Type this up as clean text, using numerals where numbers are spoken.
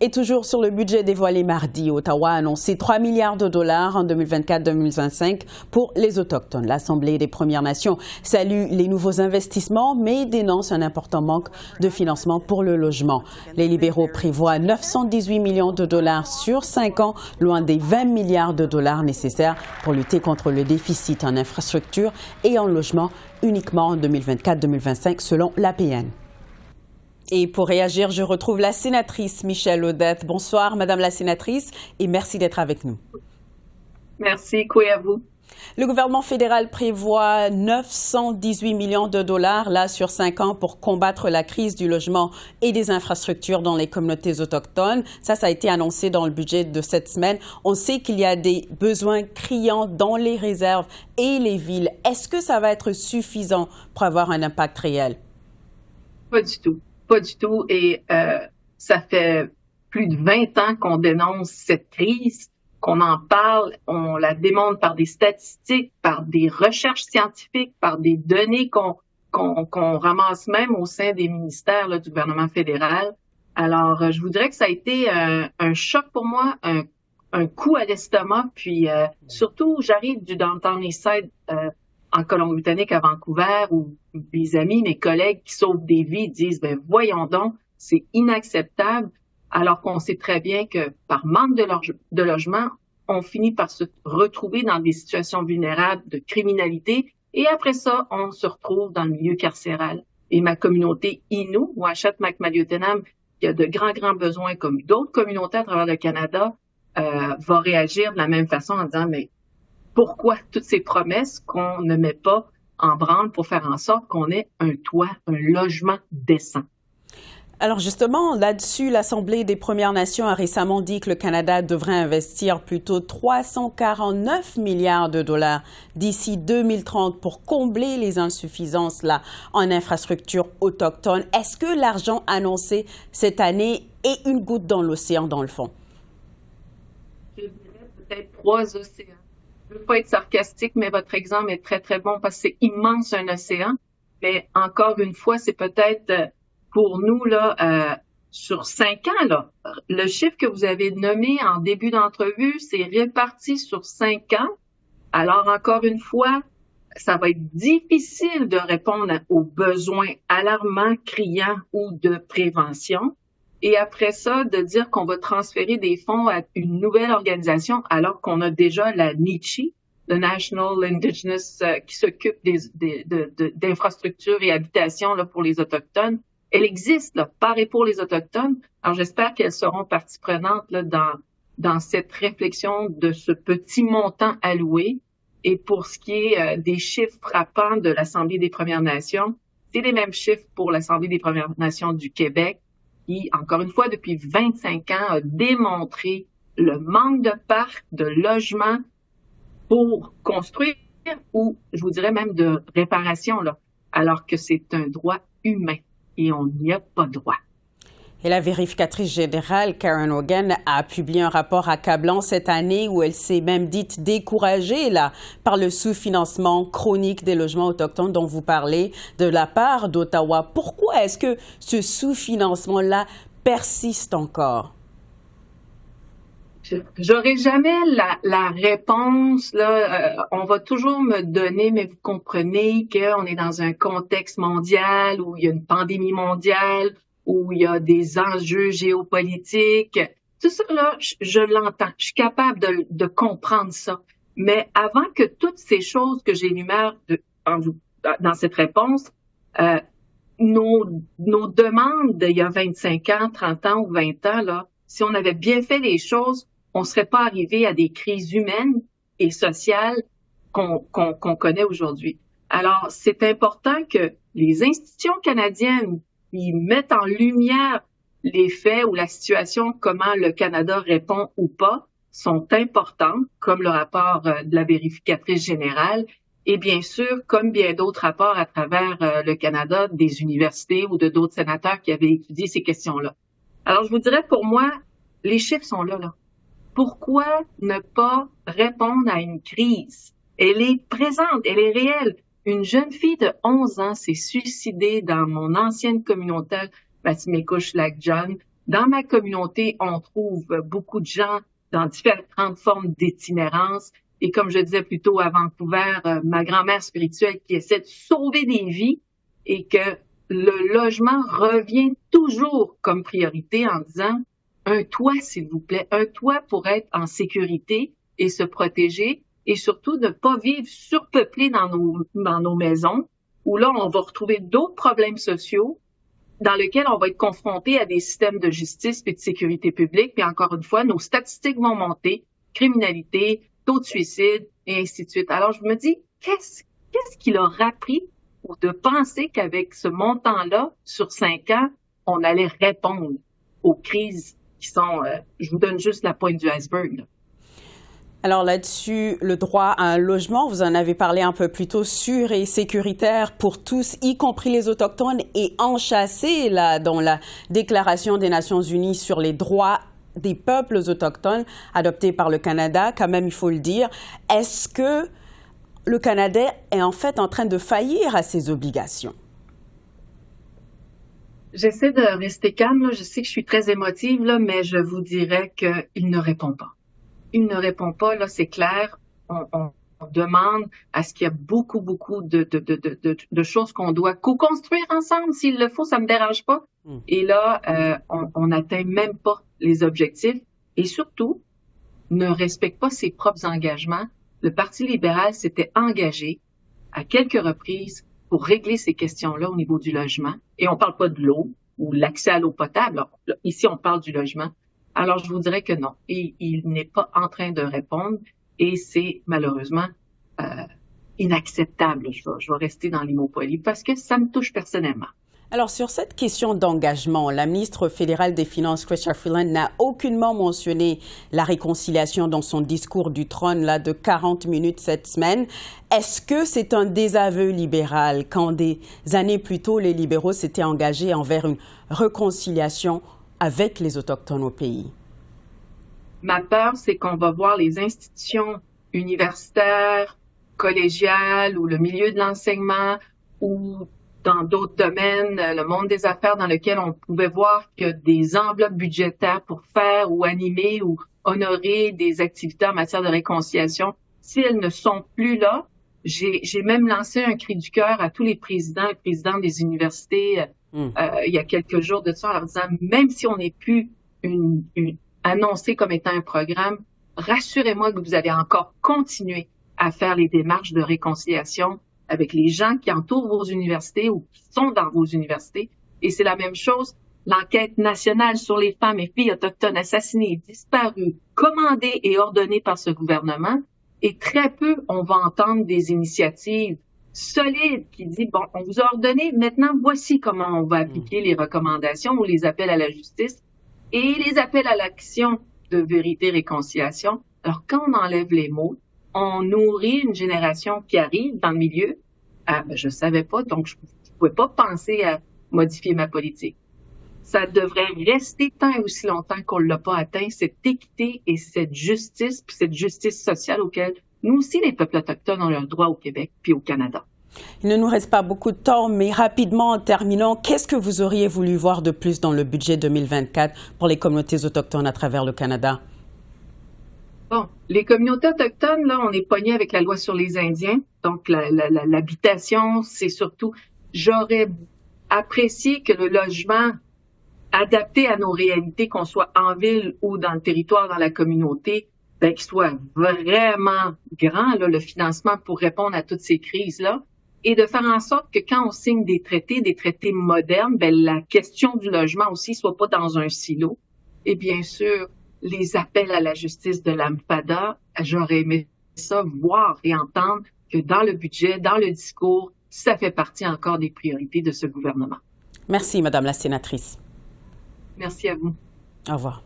Et toujours sur le budget dévoilé mardi, Ottawa a annoncé 3 milliards de dollars en 2024-2025 pour les Autochtones. L'Assemblée des Premières Nations salue les nouveaux investissements, mais dénonce un important manque de financement pour le logement. Les libéraux prévoient 918 millions de dollars sur 5 ans, loin des 20 milliards de dollars nécessaires pour lutter contre le déficit en infrastructure et en logement uniquement en 2024-2025 selon l'APN. Et pour réagir, je retrouve la sénatrice Michèle Audette. Bonsoir, Madame la sénatrice, et merci d'être avec nous. Merci, quoi à vous. Le gouvernement fédéral prévoit 918 millions de dollars là sur 5 ans pour combattre la crise du logement et des infrastructures dans les communautés autochtones. Ça a été annoncé dans le budget de cette semaine. On sait qu'il y a des besoins criants dans les réserves et les villes. Est-ce que ça va être suffisant pour avoir un impact réel? Pas du tout. Pas du tout. Et ça fait plus de 20 ans qu'on dénonce cette crise, qu'on en parle, on la démontre par des statistiques, par des recherches scientifiques, par des données qu'on ramasse même au sein des ministères là, du gouvernement fédéral. Alors, je vous dirais que ça a été un choc pour moi, un coup à l'estomac. Puis surtout, j'arrive du Downtown Eastside en Colombie-Britannique, à Vancouver, où mes amis, mes collègues qui sauvent des vies disent, ben voyons donc, c'est inacceptable, alors qu'on sait très bien que par manque de logement, on finit par se retrouver dans des situations vulnérables de criminalité, et après ça, on se retrouve dans le milieu carcéral. Et ma communauté Innu, Uashat-Macmaliutenam, qui a de grands besoins comme d'autres communautés à travers le Canada, va réagir de la même façon en disant, mais pourquoi toutes ces promesses qu'on ne met pas en branle pour faire en sorte qu'on ait un toit, un logement décent? Alors justement, là-dessus, l'Assemblée des Premières Nations a récemment dit que le Canada devrait investir plutôt 349 milliards de dollars d'ici 2030 pour combler les insuffisances là en infrastructures autochtones. Est-ce que l'argent annoncé cette année est une goutte dans l'océan, dans le fond? Je dirais peut-être 3 océans. Je ne veux pas être sarcastique, mais votre exemple est très bon parce que c'est immense un océan. Mais encore une fois, c'est peut-être pour nous, là, sur 5 ans, là, le chiffre que vous avez nommé en début d'entrevue, c'est réparti sur 5 ans. Alors, encore une fois, ça va être difficile de répondre aux besoins alarmants, criants ou de prévention. Et après ça, de dire qu'on va transférer des fonds à une nouvelle organisation alors qu'on a déjà la NICHI, le National Indigenous, qui s'occupe d'infrastructures et habitations là, pour les Autochtones. Elle existe là, par et pour les Autochtones. Alors, j'espère qu'elles seront partie prenante là, dans cette réflexion de ce petit montant alloué. Et pour ce qui est des chiffres frappants de l'Assemblée des Premières Nations, c'est les mêmes chiffres pour l'Assemblée des Premières Nations du Québec, qui, encore une fois, depuis 25 ans, a démontré le manque de parcs, de logements pour construire ou, je vous dirais même, de réparation, là, alors que c'est un droit humain et on n'y a pas droit. Et la vérificatrice générale, Karen Hogan, a publié un rapport accablant cette année où elle s'est même dite découragée là, par le sous-financement chronique des logements autochtones dont vous parlez de la part d'Ottawa. Pourquoi est-ce que ce sous-financement-là persiste encore? J'aurai jamais la réponse. Là, on va toujours me donner, mais vous comprenez qu'on est dans un contexte mondial où il y a une pandémie mondiale, où il y a des enjeux géopolitiques. Tout ça, là, je l'entends. Je suis capable de comprendre ça. Mais avant que toutes ces choses que j'énumère dans cette réponse, nos demandes d'il y a 25 ans, 30 ans ou 20 ans, là, si on avait bien fait les choses, on serait pas arrivé à des crises humaines et sociales qu'on connaît aujourd'hui. Alors, c'est important que les institutions canadiennes ils mettent en lumière les faits ou la situation, comment le Canada répond ou pas, sont importantes, comme le rapport de la vérificatrice générale, et bien sûr, comme bien d'autres rapports à travers le Canada, des universités ou de d'autres sénateurs qui avaient étudié ces questions-là. Alors, je vous dirais, pour moi, les chiffres sont là. Pourquoi ne pas répondre à une crise? Elle est présente, elle est réelle. Une jeune fille de 11 ans s'est suicidée dans mon ancienne communauté, Matimekouche-Lac-John, Dans ma communauté, on trouve beaucoup de gens dans différentes formes d'itinérance. Et comme je disais plus tôt à Vancouver, ma grand-mère spirituelle qui essaie de sauver des vies et que le logement revient toujours comme priorité en disant un toit, s'il vous plaît, un toit pour être en sécurité et se protéger et surtout de ne pas vivre surpeuplé dans nos maisons où là, on va retrouver d'autres problèmes sociaux dans lesquels on va être confronté à des systèmes de justice et de sécurité publique. Puis encore une fois, nos statistiques vont monter, criminalité, taux de suicide et ainsi de suite. Alors, je me dis, qu'est-ce qu'il leur a pris de penser qu'avec ce montant-là, sur 5 ans, on allait répondre aux crises qui sont, je vous donne juste la pointe du iceberg, là. Alors là-dessus, le droit à un logement, vous en avez parlé un peu plus tôt, sûr et sécuritaire pour tous, y compris les Autochtones, et enchâssé là, dans la Déclaration des Nations Unies sur les droits des peuples autochtones, adoptée par le Canada, quand même, il faut le dire. Est-ce que le Canada est en fait en train de faillir à ses obligations? J'essaie de rester calme, là. Je sais que je suis très émotive, là, mais je vous dirais qu'il ne répond pas. Il ne répond pas, là, c'est clair. On demande à ce qu'il y a beaucoup de choses qu'on doit co-construire ensemble. S'il le faut, ça me dérange pas. Et là, on n'atteint même pas les objectifs et surtout, ne respecte pas ses propres engagements. Le Parti libéral s'était engagé à quelques reprises pour régler ces questions-là au niveau du logement. Et on parle pas de l'eau ou l'accès à l'eau potable. Alors, ici, on parle du logement. Alors, je vous dirais que non. Il n'est pas en train de répondre et c'est malheureusement inacceptable. Je vais rester dans les mots polis parce que ça me touche personnellement. Alors, sur cette question d'engagement, la ministre fédérale des Finances, Chrystia Freeland, n'a aucunement mentionné la réconciliation dans son discours du trône là, de 40 minutes cette semaine. Est-ce que c'est un désaveu libéral quand des années plus tôt, les libéraux s'étaient engagés envers une réconciliation avec les Autochtones au pays? Ma peur, c'est qu'on va voir les institutions universitaires, collégiales ou le milieu de l'enseignement ou dans d'autres domaines, le monde des affaires dans lequel on pouvait voir que des enveloppes budgétaires pour faire ou animer ou honorer des activités en matière de réconciliation, si elles ne sont plus là, j'ai même lancé un cri du cœur à tous les présidents et présidentes des universités il y a quelques jours de ça en leur disant, même si on n'est plus annoncé comme étant un programme, rassurez-moi que vous allez encore continuer à faire les démarches de réconciliation avec les gens qui entourent vos universités ou qui sont dans vos universités. Et c'est la même chose, l'enquête nationale sur les femmes et filles autochtones assassinées, disparues, commandée et ordonnée par ce gouvernement. Et très peu, on va entendre des initiatives solides qui disent, bon, on vous a ordonné, maintenant voici comment on va appliquer les recommandations ou les appels à la justice et les appels à l'action de vérité et réconciliation. Alors, quand on enlève les mots, on nourrit une génération qui arrive dans le milieu. Je savais pas, donc je pouvais pas penser à modifier ma politique. Ça devrait rester tant et aussi longtemps qu'on l'a pas atteint, cette équité et cette justice, puis cette justice sociale auquel nous aussi, les peuples autochtones, ont leur droit au Québec puis au Canada. Il ne nous reste pas beaucoup de temps, mais rapidement, en terminant, qu'est-ce que vous auriez voulu voir de plus dans le budget 2024 pour les communautés autochtones à travers le Canada? Bon, les communautés autochtones, là, on est pogné avec la loi sur les Indiens. Donc, l'habitation, c'est surtout, j'aurais apprécié que le logement adapté à nos réalités, qu'on soit en ville ou dans le territoire, dans la communauté, ben, qu'il soit vraiment grand, là, le financement pour répondre à toutes ces crises-là. Et de faire en sorte que quand on signe des traités modernes, ben, la question du logement aussi soit pas dans un silo. Et bien sûr, les appels à la justice de l'AMPADA, j'aurais aimé ça voir et entendre que dans le budget, dans le discours, ça fait partie encore des priorités de ce gouvernement. Merci, Madame la sénatrice. Merci à vous. Au revoir.